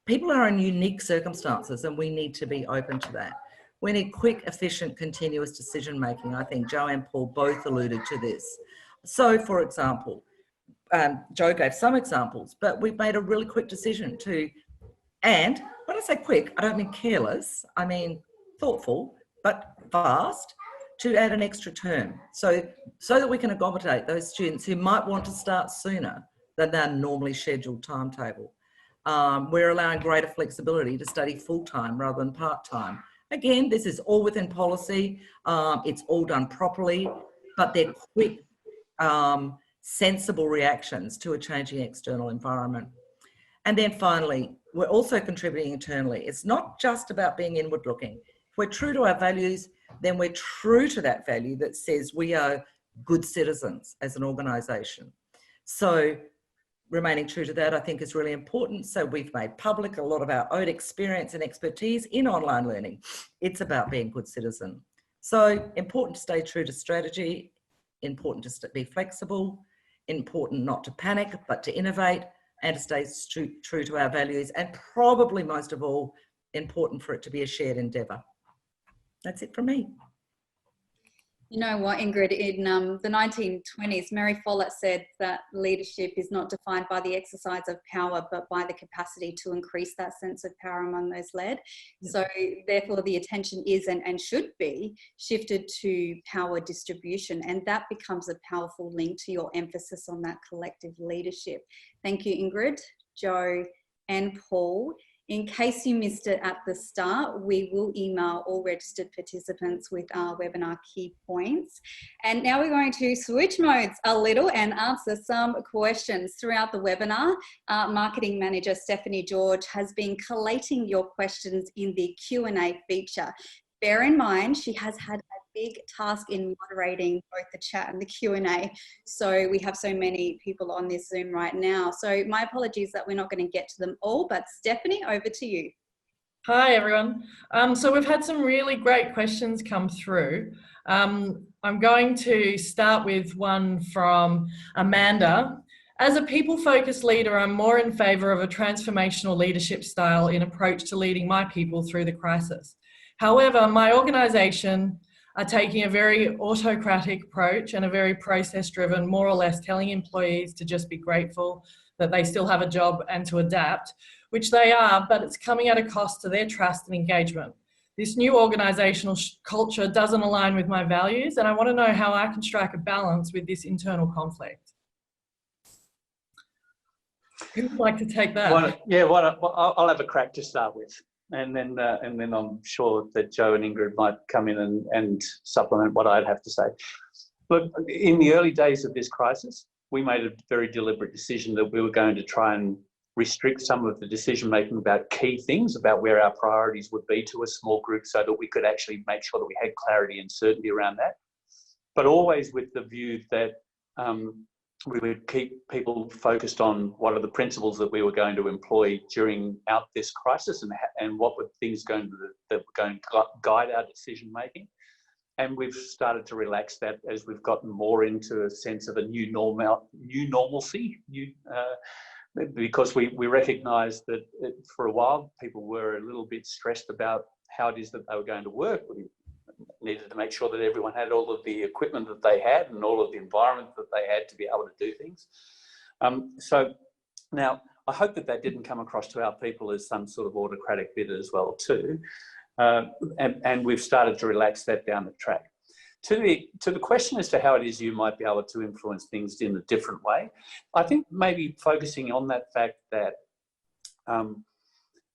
People are in unique circumstances, and we need to be open to that. We need quick, efficient, continuous decision making. I think Joe and Paul both alluded to this. So, for example, Joe gave some examples, but we've made a really quick decision to, and when I say quick, I don't mean careless, I mean thoughtful, but fast, to add an extra term. So that we can accommodate those students who might want to start sooner than their normally scheduled timetable. We're allowing greater flexibility to study full-time rather than part-time. Again, this is all within policy. It's all done properly, but they're quick, sensible reactions to a changing external environment. And then finally, we're also contributing internally. It's not just about being inward looking. If we're true to our values, then we're true to that value that says we are good citizens as an organisation. So remaining true to that, I think, is really important. So we've made public a lot of our own experience and expertise in online learning. It's about being a good citizen. So important to stay true to strategy, important to be flexible, important not to panic, but to innovate and to stay true to our values. And probably most of all, important for it to be a shared endeavour. That's it from me. You know what, Ingrid, in the 1920s, Mary Follett said that leadership is not defined by the exercise of power, but by the capacity to increase that sense of power among those led. Yep. So therefore the attention is and should be shifted to power distribution, and that becomes a powerful link to your emphasis on that collective leadership. Thank you, Ingrid, Joe and Paul. In case you missed it at the start, we will email all registered participants with our webinar key points. And now we're going to switch modes a little and answer some questions. Throughout the webinar, Marketing Manager Stephanie George has been collating your questions in the Q&A feature. Bear in mind, she has had a big task in moderating both the chat and the Q&A. So we have so many people on this Zoom right now. So my apologies that we're not going to get to them all, but Stephanie, over to you. Hi, everyone. So we've had some really great questions come through. I'm going to start with one from Amanda. As a people-focused leader, I'm more in favour of a transformational leadership style in approach to leading my people through the crisis. However, my organisation are taking a very autocratic approach and a very process-driven, more or less telling employees to just be grateful that they still have a job and to adapt, which they are, but it's coming at a cost to their trust and engagement. This new organisational culture doesn't align with my values, and I want to know how I can strike a balance with this internal conflict. Who would like to take that? I'll have a crack to start with. And then I'm sure that Joe and Ingrid might come in and supplement what I'd have to say. Look, in the early days of this crisis, we made a very deliberate decision that we were going to try and restrict some of the decision-making about key things, about where our priorities would be, to a small group so that we could actually make sure that we had clarity and certainty around that. But always with the view that we would keep people focused on what are the principles that we were going to employ during this crisis, and what were things that were going to guide our decision making. And we've started to relax that as we've gotten more into a sense of a new normalcy, because we recognised that for a while people were a little bit stressed about how it is that they were going to work. We needed to make sure that everyone had all of the equipment that they had and all of the environment that they had to be able to do things. So now, I hope that that didn't come across to our people as some sort of autocratic bit as well too. And we've started to relax that down the track. To the question as to how it is you might be able to influence things in a different way, I think maybe focusing on that fact that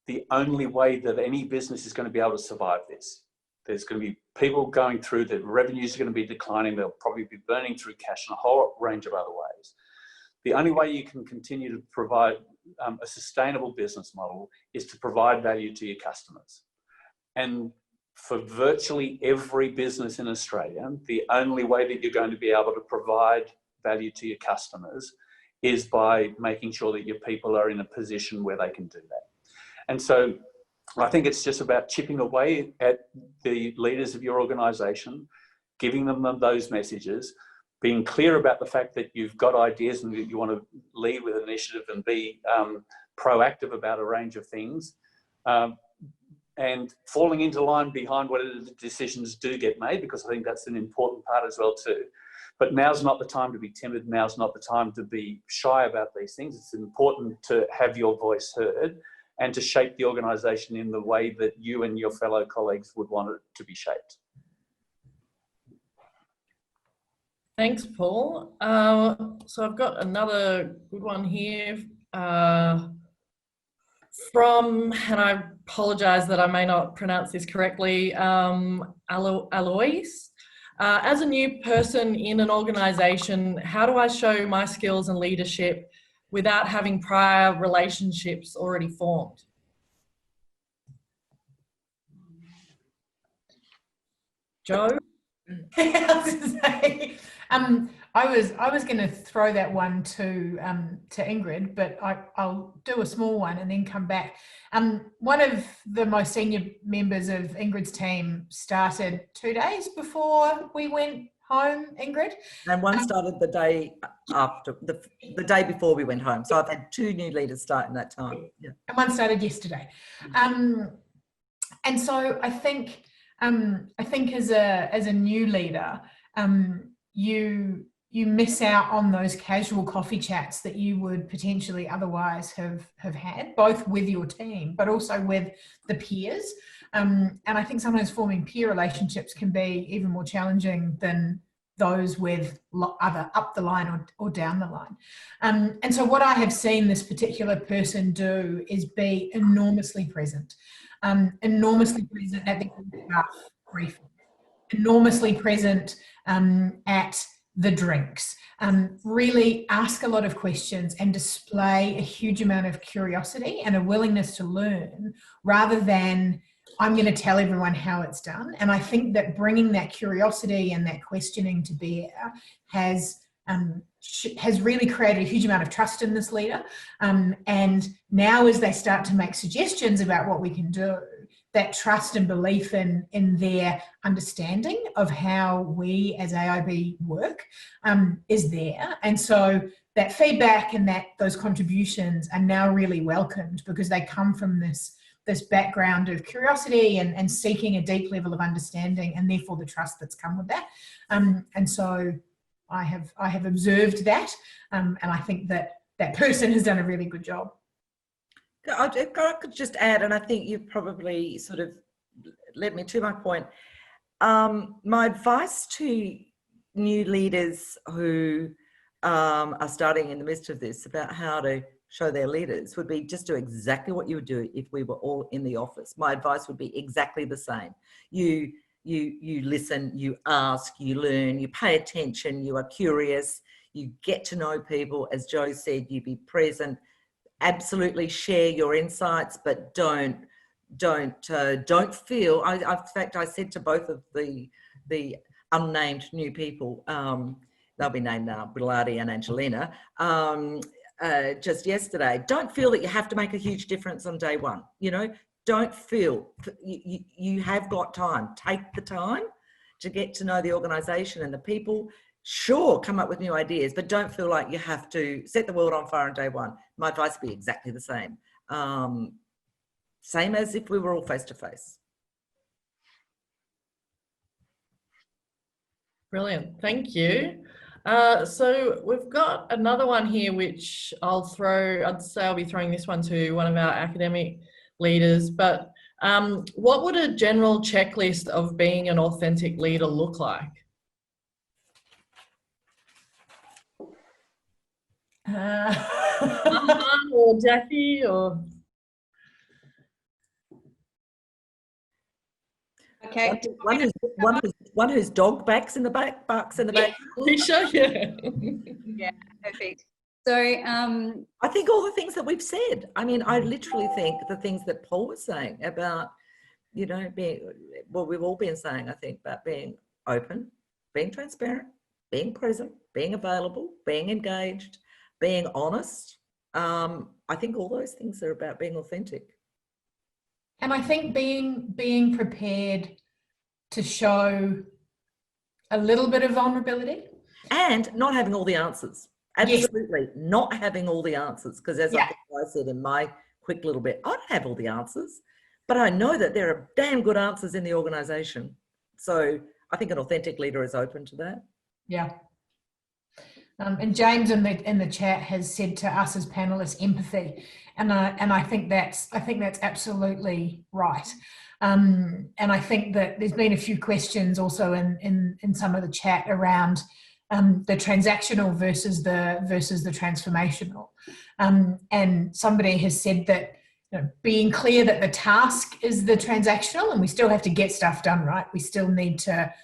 the only way that any business is going to be able to survive this, there's going to be people going through, the revenues are going to be declining, they'll probably be burning through cash in a whole range of other ways. The only way you can continue to provide a sustainable business model is to provide value to your customers. And for virtually every business in Australia, the only way that you're going to be able to provide value to your customers is by making sure that your people are in a position where they can do that. And so I think it's just about chipping away at the leaders of your organisation, giving them those messages, being clear about the fact that you've got ideas and that you want to lead with initiative and be proactive about a range of things, and falling into line behind whatever the decisions do get made, because I think that's an important part as well too. But now's not the time to be timid. Now's not the time to be shy about these things. It's important to have your voice heard and to shape the organisation in the way that you and your fellow colleagues would want it to be shaped. Thanks, Paul. So I've got another good one here from, and I apologise that I may not pronounce this correctly, Alois. As a new person in an organisation, how do I show my skills and leadership without having prior relationships already formed? Joe? I was going to throw that one to Ingrid, but I'll do a small one and then come back. One of the most senior members of Ingrid's team started 2 days before we went home, Ingrid. And one started the day after, the day before we went home. So I've had 2 new leaders start in that time. Yeah. And one started yesterday. And so I think as a new leader, you miss out on those casual coffee chats that you would potentially otherwise have had, both with your team, but also with the peers. And I think sometimes forming peer relationships can be even more challenging than those with other up the line or down the line. And so what I have seen this particular person do is be enormously present at the staff briefing, enormously present at the drinks, really ask a lot of questions and display a huge amount of curiosity and a willingness to learn, rather than I'm going to tell everyone how it's done. And I think that bringing that curiosity and that questioning to bear has really created a huge amount of trust in this leader. And now as they start to make suggestions about what we can do, that trust and belief in their understanding of how we as AIB work is there. And so that feedback and those contributions are now really welcomed, because they come from this background of curiosity and seeking a deep level of understanding, and therefore the trust that's come with that. And so I have observed that, and I think that person has done a really good job. I could just add, and I think you've probably sort of led me to my point. My advice to new leaders who are starting in the midst of this about how to show their leaders would be just do exactly what you would do if we were all in the office. My advice would be exactly the same. You listen, you ask, you learn, you pay attention, you are curious, you get to know people. As Joe said, you be present. Absolutely share your insights, but don't feel. In fact, I said to both of the unnamed new people, they'll be named now, Biladi and Angelina, just yesterday. Don't feel that you have to make a huge difference on day one. Don't feel you have got time. Take the time to get to know the organisation and the people. Sure, come up with new ideas, but don't feel like you have to set the world on fire on day one. My advice would be exactly the same. Same as if we were all face to face. Brilliant, thank you. So we've got another one here, which I'd say I'll be throwing this one to one of our academic leaders, but what would a general checklist of being an authentic leader look like? Or Jackie, or... Okay. One whose dog barks in the back. Alicia, yeah. Yeah, perfect. So I think all the things that we've said. I mean, I literally think the things that Paul was saying about, you know, we've all been saying, I think, about being open, being transparent, being present, being available, being engaged, being honest. I think all those things are about being authentic. And I think being prepared to show a little bit of vulnerability. And not having all the answers. Absolutely, yes. Not having all the answers. Because as I said in my quick little bit, I don't have all the answers, but I know that there are damn good answers in the organisation. So I think an authentic leader is open to that. Yeah. And James in the chat has said to us as panelists, empathy, and I think that's absolutely right. And I think that there's been a few questions also in some of the chat around the transactional versus the transformational. And somebody has said that, you know, being clear that the task is the transactional, and we still have to get stuff done, right? We still need to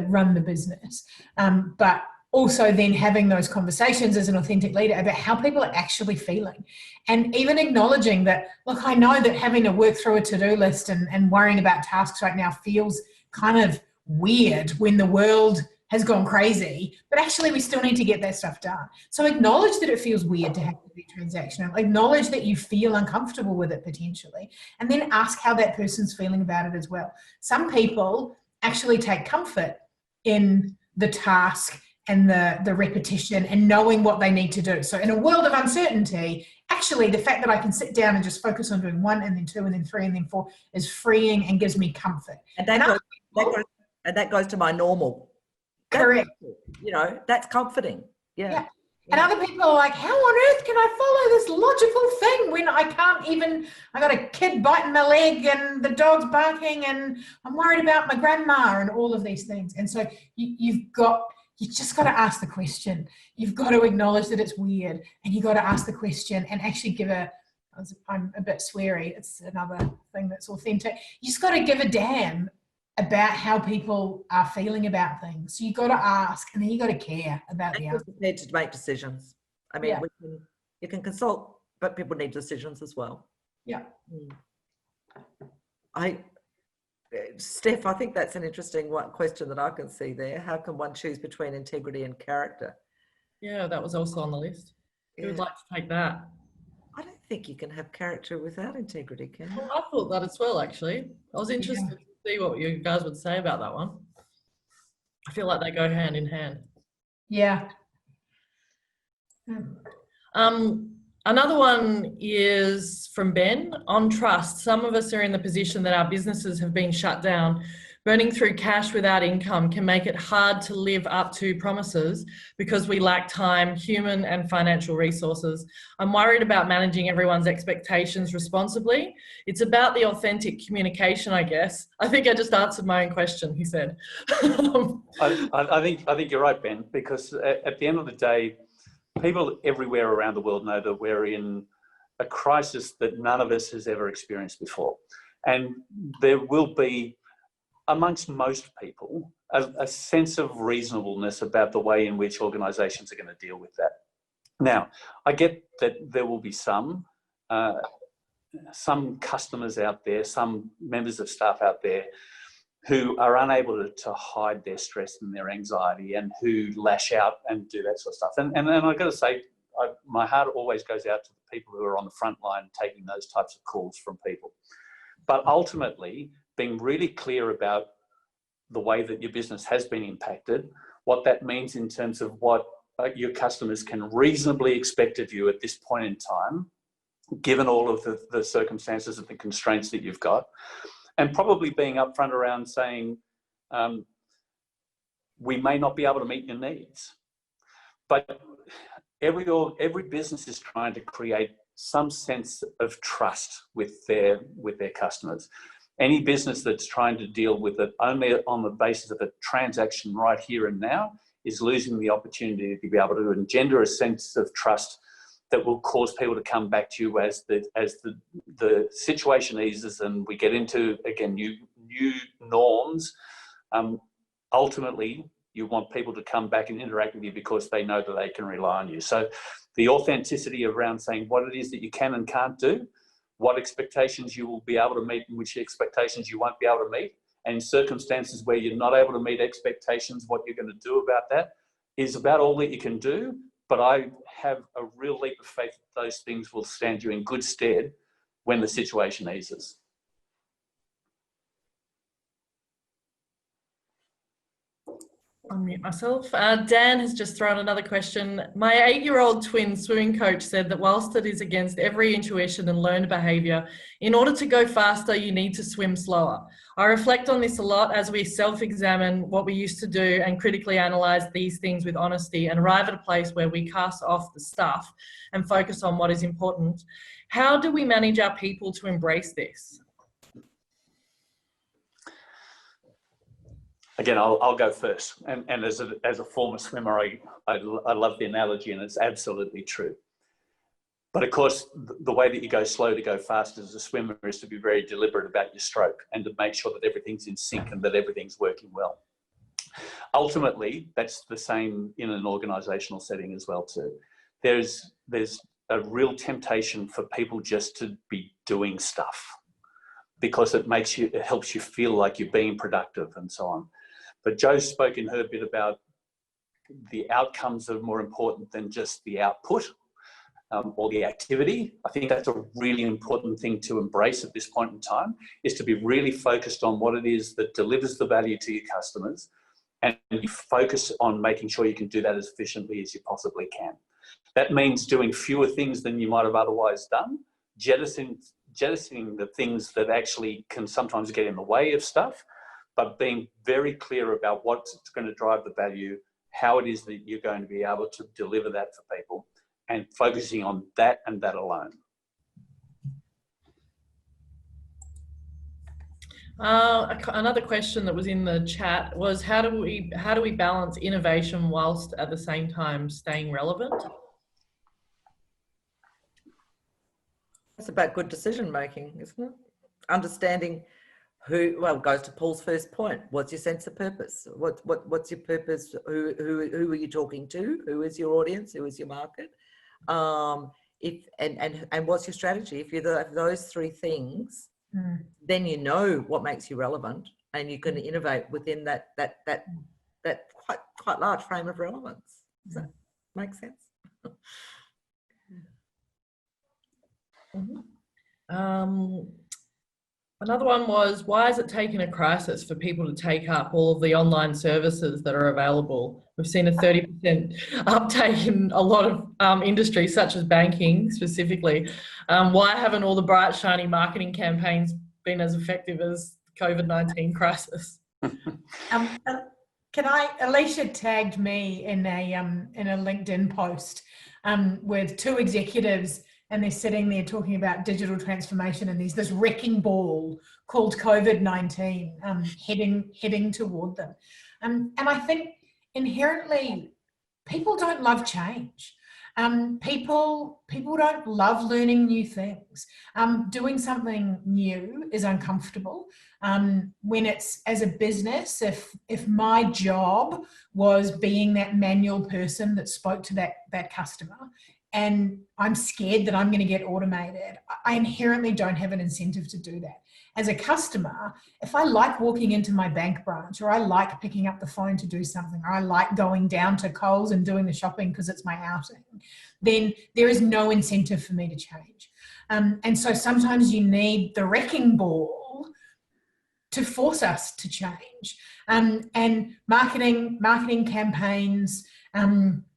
run the business, but also then having those conversations as an authentic leader about how people are actually feeling, and even acknowledging that, look, I know that having to work through a to-do list and worrying about tasks right now feels kind of weird when the world has gone crazy, but actually we still need to get that stuff done. So acknowledge that it feels weird to have to be transactional, acknowledge that you feel uncomfortable with it potentially, and then ask how that person's feeling about it as well. Some people actually take comfort in the task and the repetition and knowing what they need to do. So in a world of uncertainty, actually the fact that I can sit down and just focus on doing 1 and then 2 and then 3 and then 4 is freeing and gives me comfort. And that goes to my normal. Correct. You know, that's comforting. Yeah. And other people are like, how on earth can I follow this logical thing when I can't even, I got a kid biting my leg and the dog's barking and I'm worried about my grandma and all of these things. And so you just got to ask the question. You've got to acknowledge that it's weird, and you got to ask the question and actually give I'm a bit sweary. It's another thing that's authentic. You just got to give a damn about how people are feeling about things. So you got to ask, and then you got to care about the answer. Need to make decisions. I mean, you can consult, but people need decisions as well. Yeah. Steph, I think that's an interesting question that I can see there. How can one choose between integrity and character? Yeah, that was also on the list. Who would like to take that? I don't think you can have character without integrity, can you? Well, I thought that as well, actually. I was interested to see what you guys would say about that one. I feel like they go hand in hand. Yeah. Another one is from Ben on trust. Some of us are in the position that our businesses have been shut down. Burning through cash without income can make it hard to live up to promises because we lack time, human and financial resources. I'm worried about managing everyone's expectations responsibly. It's about the authentic communication, I guess. I think I just answered my own question, he said. I think you're right, Ben, because at the end of the day, people everywhere around the world know that we're in a crisis that none of us has ever experienced before. And there will be, amongst most people, a sense of reasonableness about the way in which organisations are going to deal with that. Now, I get that there will be some customers out there, some members of staff out there who are unable to hide their stress and their anxiety and who lash out and do that sort of stuff. And I've got to say, my heart always goes out to the people who are on the front line taking those types of calls from people. But ultimately, being really clear about the way that your business has been impacted, what that means in terms of what your customers can reasonably expect of you at this point in time, given all of the circumstances and the constraints that you've got, and probably being upfront around saying, we may not be able to meet your needs. But every business is trying to create some sense of trust with their customers. Any business that's trying to deal with it only on the basis of a transaction right here and now is losing the opportunity to be able to engender a sense of trust that will cause people to come back to you as the situation eases and we get into, again, new norms. Ultimately, you want people to come back and interact with you because they know that they can rely on you. So the authenticity around saying what it is that you can and can't do, what expectations you will be able to meet and which expectations you won't be able to meet, and in circumstances where you're not able to meet expectations, what you're going to do about that is about all that you can do. But I have a real leap of faith that those things will stand you in good stead when the situation eases. Unmute myself. Dan has just thrown another question. My 8-year-old twin swimming coach said that whilst it is against every intuition and learned behaviour, in order to go faster, you need to swim slower. I reflect on this a lot as we self-examine what we used to do and critically analyse these things with honesty and arrive at a place where we cast off the stuff and focus on what is important. How do we manage our people to embrace this? Again, I'll go first. And as a former swimmer, I love the analogy, and it's absolutely true. But of course, the way that you go slow to go fast as a swimmer is to be very deliberate about your stroke and to make sure that everything's in sync and that everything's working well. Ultimately, that's the same in an organisational setting as well too. There's a real temptation for people just to be doing stuff because it helps you feel like you're being productive and so on. But Jo spoke in her bit about the outcomes are more important than just the output or the activity. I think that's a really important thing to embrace at this point in time, is to be really focused on what it is that delivers the value to your customers, and you focus on making sure you can do that as efficiently as you possibly can. That means doing fewer things than you might have otherwise done, jettisoning the things that actually can sometimes get in the way of stuff, but being very clear about what's going to drive the value, how it is that you're going to be able to deliver that for people, and focusing on that and that alone. Another question that was in the chat was how do we balance innovation whilst at the same time staying relevant? It's about good decision making, isn't it? Understanding well, it goes to Paul's first point. What's your sense of purpose? What's your purpose? Who are you talking to? Who is your audience? Who is your market? And what's your strategy? If you're those three things, then you know what makes you relevant, and you can innovate within that quite large frame of relevance. Does that make sense? Another one was, why has it taken a crisis for people to take up all of the online services that are available? We've seen a 30% uptake in a lot of industries, such as banking specifically. Why haven't all the bright, shiny marketing campaigns been as effective as COVID-19 crisis? Alicia tagged me in a LinkedIn post with two executives, and they're sitting there talking about digital transformation, and there's this wrecking ball called COVID-19 heading toward them. And I think inherently people don't love change. People don't love learning new things. Doing something new is uncomfortable. When it's, as a business, if my job was being that manual person that spoke to that customer, and I'm scared that I'm going to get automated, I inherently don't have an incentive to do that. As a customer, if I like walking into my bank branch, or I like picking up the phone to do something, or I like going down to Coles and doing the shopping because it's my outing, then there is no incentive for me to change. And so sometimes you need the wrecking ball to force us to change. And marketing campaigns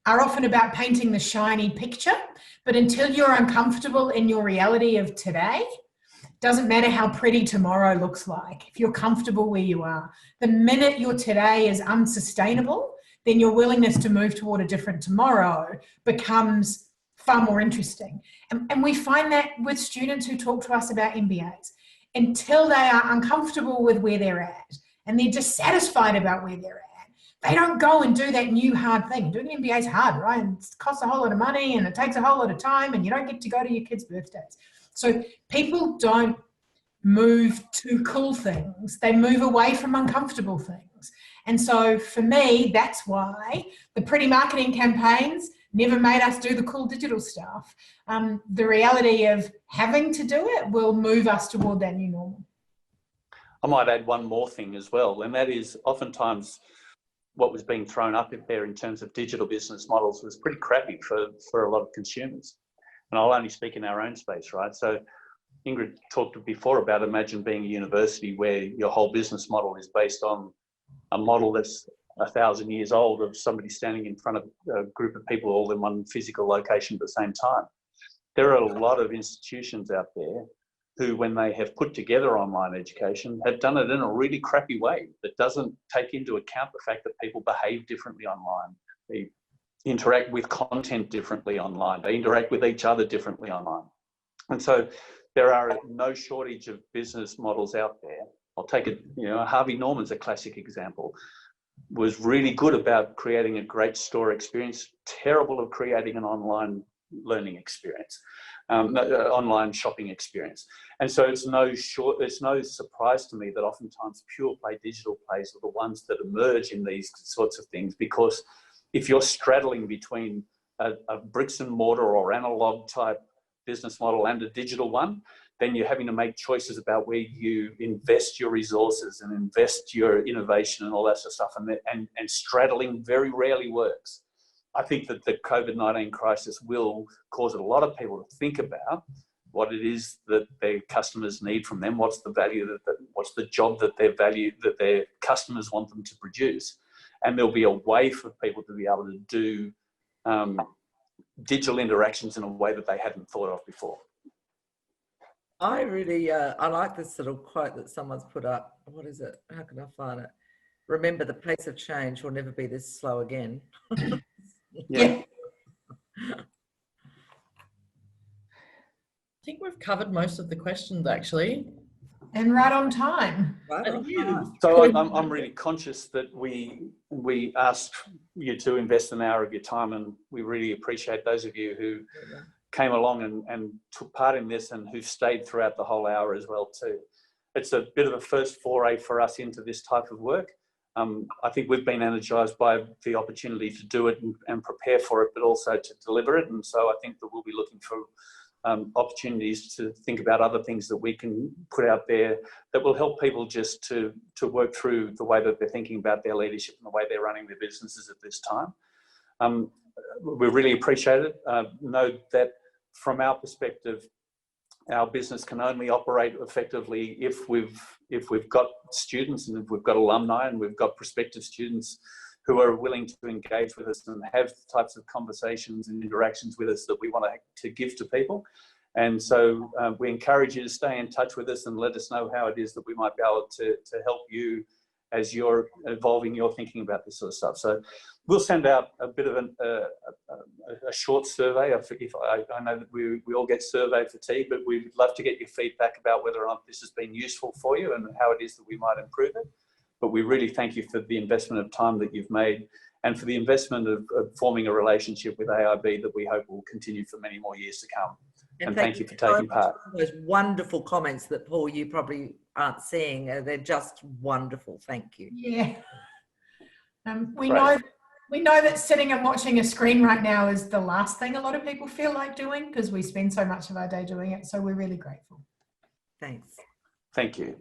are often about painting the shiny picture, but until you're uncomfortable in your reality of today, doesn't matter how pretty tomorrow looks like. If you're comfortable where you are, the minute your today is unsustainable, then your willingness to move toward a different tomorrow becomes far more interesting. And we find that with students who talk to us about MBAs, until they are uncomfortable with where they're at and they're dissatisfied about where they're at, they don't go and do that new hard thing. Doing an MBA is hard, right? And it costs a whole lot of money and it takes a whole lot of time and you don't get to go to your kids' birthdays. So people don't move to cool things. They move away from uncomfortable things. And so for me, that's why the pretty marketing campaigns never made us do the cool digital stuff. The reality of having to do it will move us toward that new normal. I might add one more thing as well, and that is oftentimes what was being thrown up in there in terms of digital business models was pretty crappy for a lot of consumers. And I'll only speak in our own space, right? So Ingrid talked before about imagine being a university where your whole business model is based on a model that's 1,000 years old of somebody standing in front of a group of people all in one physical location at the same time. There are a lot of institutions out there who, when they have put together online education, have done it in a really crappy way that doesn't take into account the fact that people behave differently online. They interact with content differently online. They interact with each other differently online. And so there are no shortage of business models out there. I'll take it, Harvey Norman's a classic example. Was really good about creating a great store experience, terrible at creating an online learning experience, online shopping experience. And so it's no surprise to me that oftentimes pure play digital plays are the ones that emerge in these sorts of things, because if you're straddling between a bricks and mortar or analog type business model and a digital one, then you're having to make choices about where you invest your resources and invest your innovation and all that sort of stuff. And straddling very rarely works. I think that the COVID-19 crisis will cause a lot of people to think about what it is that their customers need from them, what's the value what's the job that their customers want them to produce. And there'll be a way for people to be able to do digital interactions in a way that they hadn't thought of before. I really, I like this little quote that someone's put up. What is it? How can I find it? Remember, the pace of change will never be this slow again. Yeah. I think we've covered most of the questions actually. And right on time. Right on time. So I'm really conscious that we asked you to invest an hour of your time, and we really appreciate those of you who came along and took part in this and who've stayed throughout the whole hour as well too. It's a bit of a first foray for us into this type of work. I think we've been energised by the opportunity to do it and prepare for it, but also to deliver it. And so I think that we'll be looking for opportunities to think about other things that we can put out there that will help people just to work through the way that they're thinking about their leadership and the way they're running their businesses at this time. We really appreciate it. Know that from our perspective, our business can only operate effectively if we've got students and if we've got alumni and we've got prospective students who are willing to engage with us and have the types of conversations and interactions with us that we want to give to people. And so we encourage you to stay in touch with us and let us know how it is that we might be able to help you as you're evolving your thinking about this sort of stuff. So we'll send out a bit of a short survey. I know that we all get survey fatigue, but we'd love to get your feedback about whether or not this has been useful for you and how it is that we might improve it. But we really thank you for the investment of time that you've made and for the investment of forming a relationship with AIB that we hope will continue for many more years to come. And thank you for taking part. Those wonderful comments that, Paul, you probably aren't seeing. They're just wonderful. Thank you. Yeah. We know that sitting and watching a screen right now is the last thing a lot of people feel like doing because we spend so much of our day doing it. So we're really grateful. Thanks. Thank you.